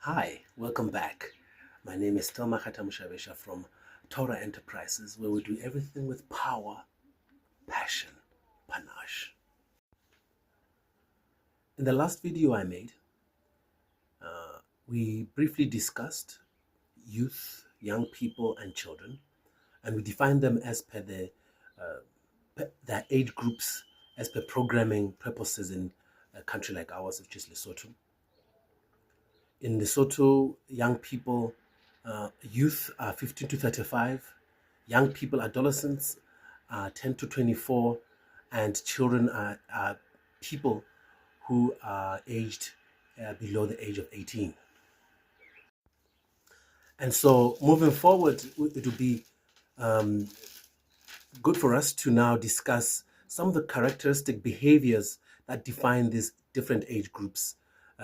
Hi, welcome back. My name is Makhetha Moshabesha from Thora Enterprises, where we do everything with power, passion, panache. In the last video I made, we briefly discussed youth, young people, and children, and we defined them as per their age groups, as per programming purposes in a country like ours, which is Lesotho. In Lesotho, young people, youth are 15 to 35, young people, adolescents are 10 to 24, and children are people who are aged below the age of 18. And so moving forward, it will be good for us to now discuss some of the characteristic behaviors that define these different age groups.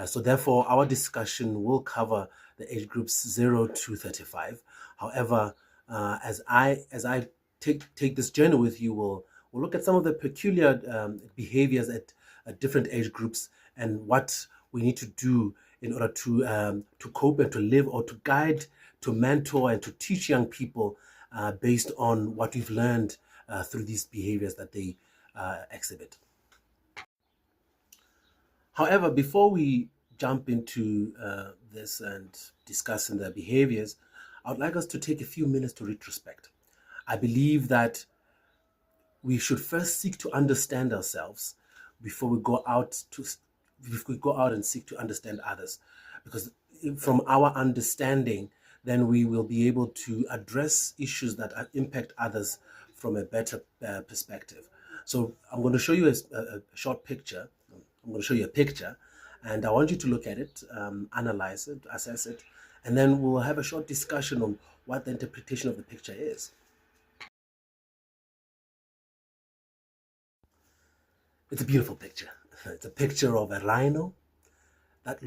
So therefore, our discussion will cover the age groups 0 to 35. However, as I take this journey with you, we'll look at some of the peculiar behaviors at different age groups and what we need to do in order to cope and to live or to guide, to mentor and to teach young people based on what we've learned through these behaviors that they exhibit. However, before we jump into this and discussing the behaviors, I would like us to take a few minutes to retrospect. I believe that we should first seek to understand ourselves before we go out and seek to understand others, because from our understanding, then we will be able to address issues that impact others from a better perspective. So I'm going to show you a short picture. I'm going to show you a picture, and I want you to look at it, analyze it, assess it, and then we'll have a short discussion on what the interpretation of the picture is. It's a beautiful picture. It's a picture of a rhino that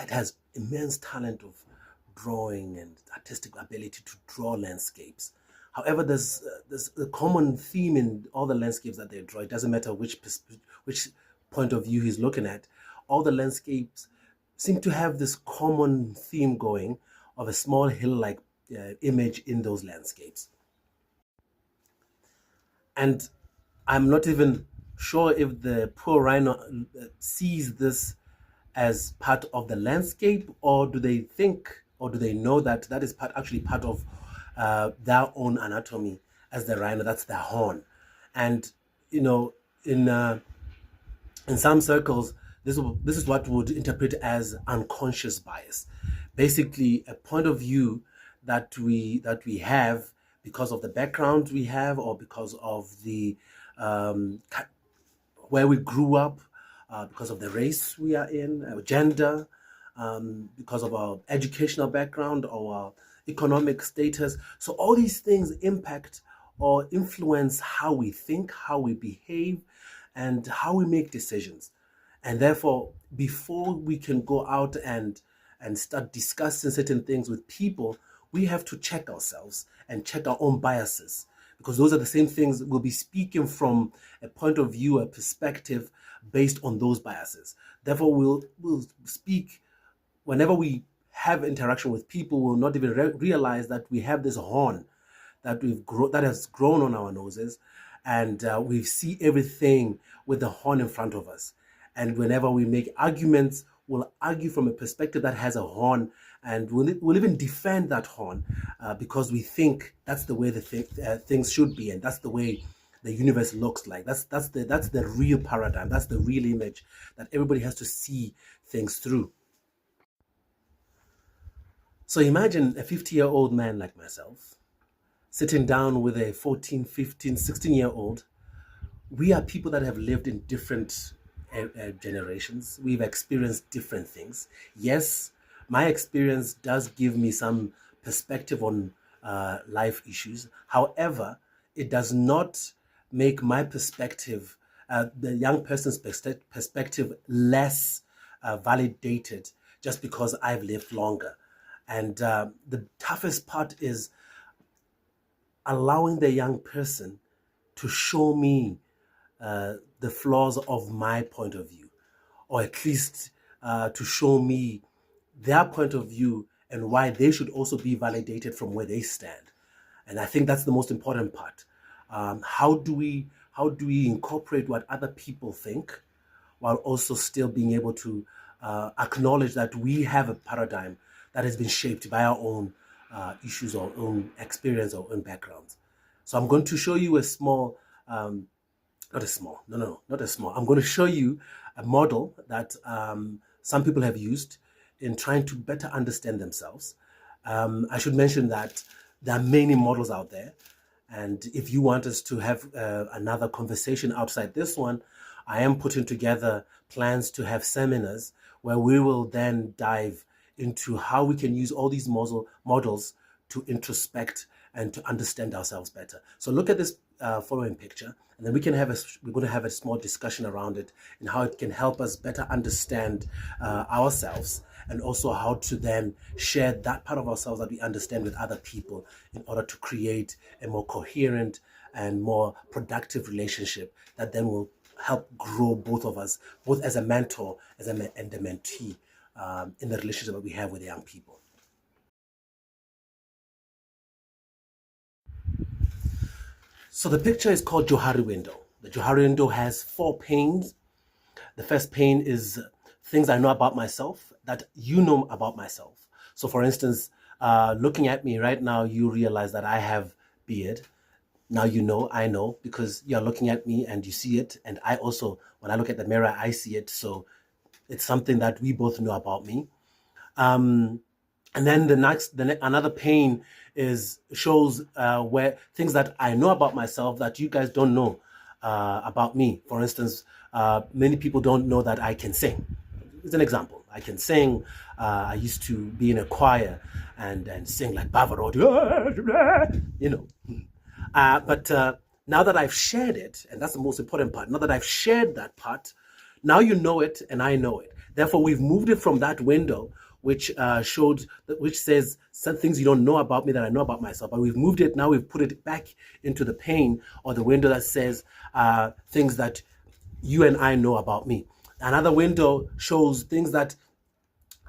has immense talent of drawing and artistic ability to draw landscapes. However, there's a common theme in all the landscapes that they draw. It doesn't matter which point of view he's looking at. All the landscapes seem to have this common theme going of a small hill-like image in those landscapes. And I'm not even sure if the poor rhino sees this as part of the landscape, or do they think, or do they know that that is actually part of their own anatomy as the rhino? That's their horn. And you know, in some circles, this is what would interpret as unconscious bias, basically a point of view that we have because of the background we have, or because of the um, where we grew up, because of the race we are in, gender, because of our educational background or our economic status. So all these things impact or influence how we think, how we behave, and how we make decisions. And therefore, before we can go out and start discussing certain things with people, we have to check ourselves and check our own biases, because those are the same things we'll be speaking from a point of view, a perspective based on those biases. Therefore, we'll speak whenever we have interaction with people. We'll not even realize that we have this horn that has grown on our noses, and we see everything with the horn in front of us. And whenever we make arguments, we'll argue from a perspective that has a horn, and we'll even defend that horn because we think that's the way things should be, and that's the way the universe looks like. That's the real paradigm. That's the real image that everybody has to see things through. So imagine a 50-year-old man like myself sitting down with a 14, 15, 16-year-old. We are people that have lived in different generations. We've experienced different things. Yes, my experience does give me some perspective on life issues. However, it does not make my perspective, the young person's perspective, less validated just because I've lived longer. And the toughest part is allowing the young person to show me the flaws of my point of view, or at least to show me their point of view and why they should also be validated from where they stand. And I think that's the most important part. How do we incorporate what other people think while also still being able to acknowledge that we have a paradigm that has been shaped by our own issues, our own experience, our own backgrounds. So I'm going to show you a small, not a small, no, not a small. I'm going to show you a model that some people have used in trying to better understand themselves. I should mention that there are many models out there. And if you want us to have another conversation outside this one, I am putting together plans to have seminars where we will then dive into how we can use all these models to introspect and to understand ourselves better. So look at this following picture, and then we're going to have a small discussion around it and how it can help us better understand ourselves, and also how to then share that part of ourselves that we understand with other people in order to create a more coherent and more productive relationship that then will help grow both of us, both as a mentor and a mentee, in the relationship that we have with young people. So the picture is called Johari window. The Johari window has 4 panes. The first pane is things I know about myself that you know about myself. So for instance, looking at me right now, you realize that I have beard. Now you know, I know, because you're looking at me and you see it. And I also, when I look at the mirror, I see it. So it's something that we both know about me. And then another pane shows where things that I know about myself that you guys don't know about me. For instance, many people don't know that I can sing. It's an example. I can sing. I used to be in a choir and sing like Bavarod, you know. But now that I've shared it, and that's the most important part, now that I've shared that part, now you know it and I know it. Therefore, we've moved it from that window, which says some things you don't know about me that I know about myself. But we've moved it, now we've put it back into the pane or the window that says things that you and I know about me. Another window shows things that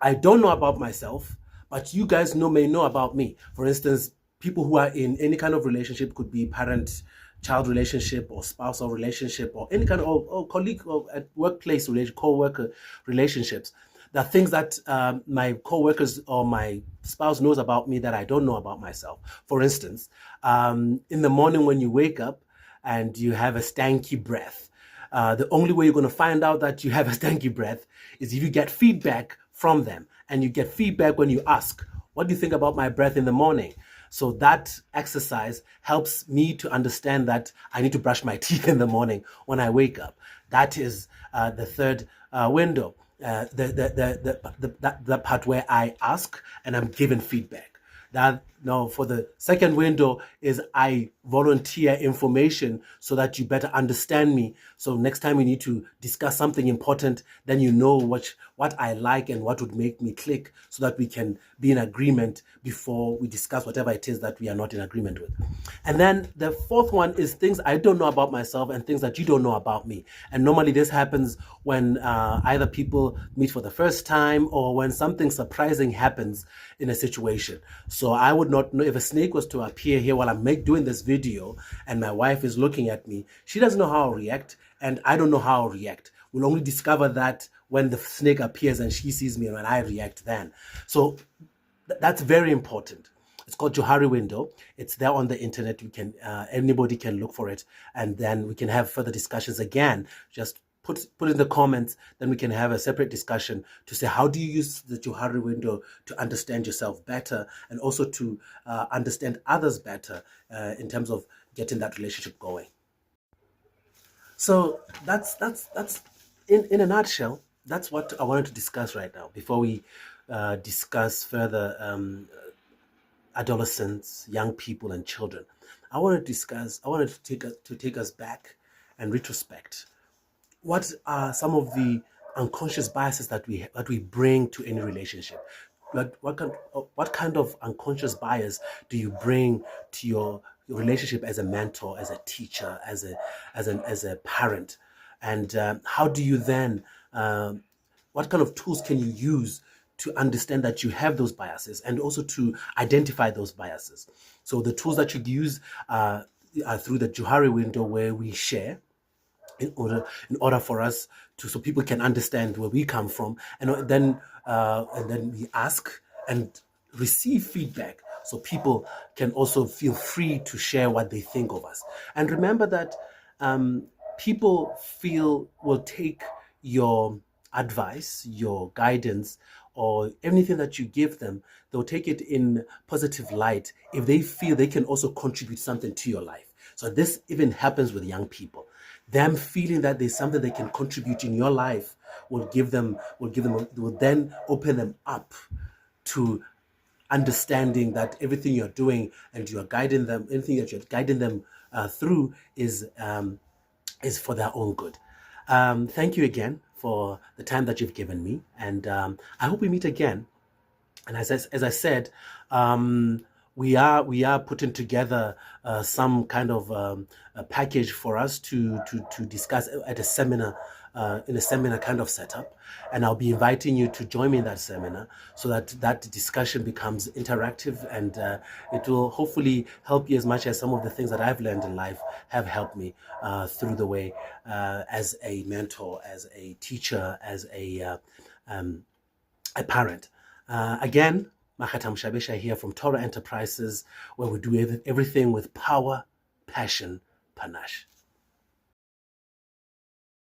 I don't know about myself, but you guys may know about me. For instance, people who are in any kind of relationship, could be parent-child relationship or spousal relationship or any kind of or colleague or at workplace co-worker relationships. There are things that my co-workers or my spouse knows about me that I don't know about myself. For instance, in the morning when you wake up and you have a stanky breath, the only way you're going to find out that you have a stanky breath is if you get feedback from them. And you get feedback when you ask, what do you think about my breath in the morning? So that exercise helps me to understand that I need to brush my teeth in the morning when I wake up. That is the third window, the part where I ask and I'm given feedback. That now for the second window is I volunteer information so that you better understand me. So next time we need to discuss something important, then you know what I like and what would make me click so that we can be in agreement before we discuss whatever it is that we are not in agreement with. And then the fourth one is things I don't know about myself and things that you don't know about me. And normally this happens when either people meet for the first time or when something surprising happens in a situation. So I would not know if a snake was to appear here while I'm doing this video and my wife is looking at me. She doesn't know how I'll react and I don't know how I'll react. We'll only discover that when the snake appears and she sees me and when I react then. So that's very important. It's called Johari window. It's there on the internet. Anybody can look for it, and then we can have further discussions again. Just put in the comments, then we can have a separate discussion to say how do you use the Johari window to understand yourself better and also to understand others better in terms of getting that relationship going. So that's in a nutshell. That's what I wanted to discuss right now before we discuss further adolescents, young people, and children. I wanted to take us back and retrospect. What are some of the unconscious biases that we bring to any relationship? What kind of unconscious bias do you bring to your relationship as a mentor, as a teacher, as a parent, and how do you then? What kind of tools can you use to understand that you have those biases and also to identify those biases. So the tools that you use are through the Johari window, where we share in order for us to, so people can understand where we come from, and then we ask and receive feedback, so people can also feel free to share what they think of us. And remember that people will take your advice, your guidance, or anything that you give them. They'll take it in positive light if they feel they can also contribute something to your life. So this even happens with young people. Them feeling that there's something they can contribute in your life will then open them up to understanding that everything you're doing and you're guiding them, anything that you're guiding them through is for their own good. Thank you again for the time that you've given me, and I hope we meet again. And as I said, we are putting together some kind of a package for us to discuss at a seminar, in a seminar kind of setup, and I'll be inviting you to join me in that seminar, so that discussion becomes interactive, and it will hopefully help you as much as some of the things that I've learned in life have helped me through the way, as a mentor, as a teacher, as a parent. Again, Makhetha Moshabesha here from Thora Enterprises, where we do everything with power, passion, panache.